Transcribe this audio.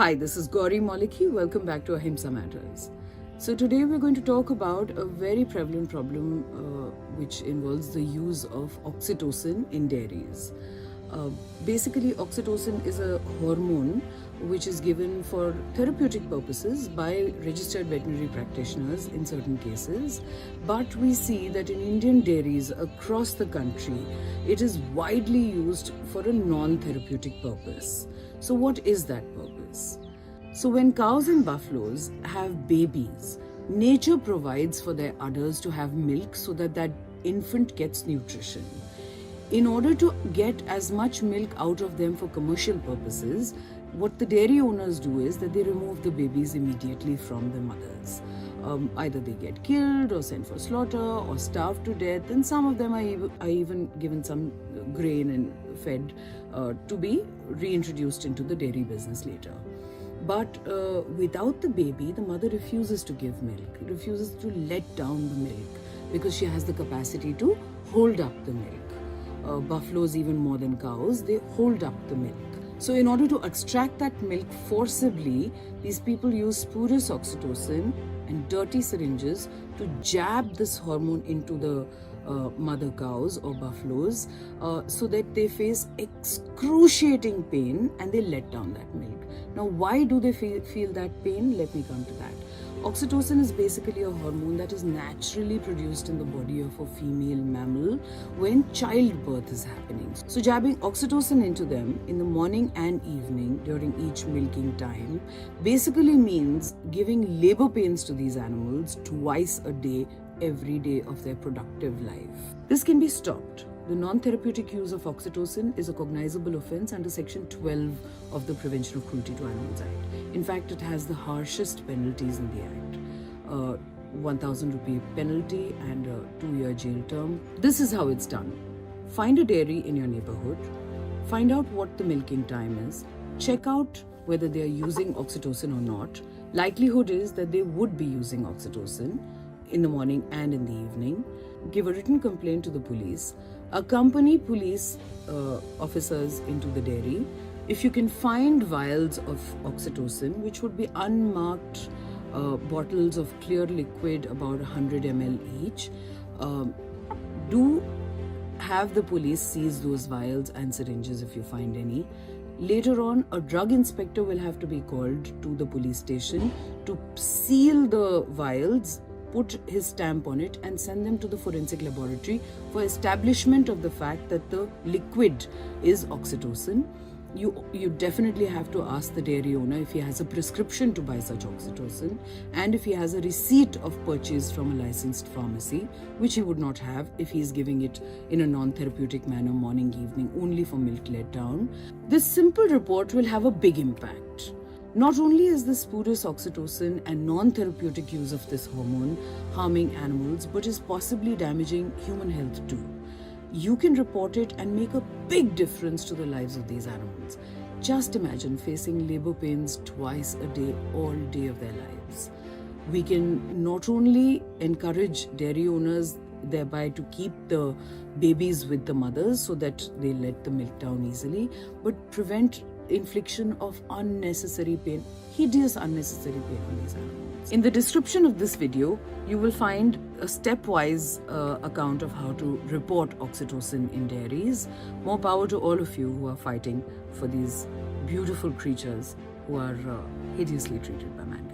Hi, this is Gauri Maliki. Welcome back to Ahimsa Matters. So today we're going to talk about a very prevalent problem which involves the use of oxytocin in dairies. Basically, oxytocin is a hormone which is given for therapeutic purposes by registered veterinary practitioners in certain cases. But we see that in Indian dairies across the country, it is widely used for a non-therapeutic purpose. So what is that purpose? So when cows and buffaloes have babies, nature provides for their udders to have milk so that that infant gets nutrition. In order to get as much milk out of them for commercial purposes, what the dairy owners do is that they remove the babies immediately from the mothers. Either they get killed or sent for slaughter or starved to death, and some of them are even given some grain and fed to be reintroduced into the dairy business later. But without the baby, the mother refuses to give milk, refuses to let down the milk because she has the capacity to hold up the milk. Buffaloes, even more than cows, they hold up the milk. So in order to extract that milk forcibly, these people use spurious oxytocin and dirty syringes to jab this hormone into the mother cows or buffaloes so that they face excruciating pain and they let down that milk. Now, why do they feel that pain? Let me come to that. Oxytocin is basically a hormone that is naturally produced in the body of a female mammal when childbirth is happening. So jabbing oxytocin into them in the morning and evening during each milking time basically means giving labor pains to these animals twice a day, every day of their productive life. This can be stopped. The non-therapeutic use of oxytocin is a cognizable offence under Section 12 of the Prevention of Cruelty to Animals Act. In fact, it has the harshest penalties in the Act. 1,000 rupee penalty and a 2-year jail term. This is how it's done. Find a dairy in your neighborhood, find out what the milking time is, check out whether they are using oxytocin or not. Likelihood is that they would be using oxytocin in the morning and in the evening. Give a written complaint to the police. Accompany police officers into the dairy. If you can find vials of oxytocin, which would be unmarked bottles of clear liquid about 100 ml each, do have the police seize those vials and syringes if you find any. Later on, a drug inspector will have to be called to the police station to seal the vials, put his stamp on it and send them to the forensic laboratory for establishment of the fact that the liquid is oxytocin. You definitely have to ask the dairy owner if he has a prescription to buy such oxytocin and if he has a receipt of purchase from a licensed pharmacy, which he would not have if he is giving it in a non-therapeutic manner morning, evening, only for milk letdown. This simple report will have a big impact. Not only is the spurious oxytocin and non-therapeutic use of this hormone harming animals, but is possibly damaging human health too. You can report it and make a big difference to the lives of these animals. Just imagine facing labor pains twice a day, all day of their lives. We can not only encourage dairy owners thereby to keep the babies with the mothers so that they let the milk down easily, but prevent infliction of unnecessary pain, hideous unnecessary pain on these animals. In the description of this video, you will find a stepwise account of how to report oxytocin in dairies. More power to all of you who are fighting for these beautiful creatures who are hideously treated by mankind.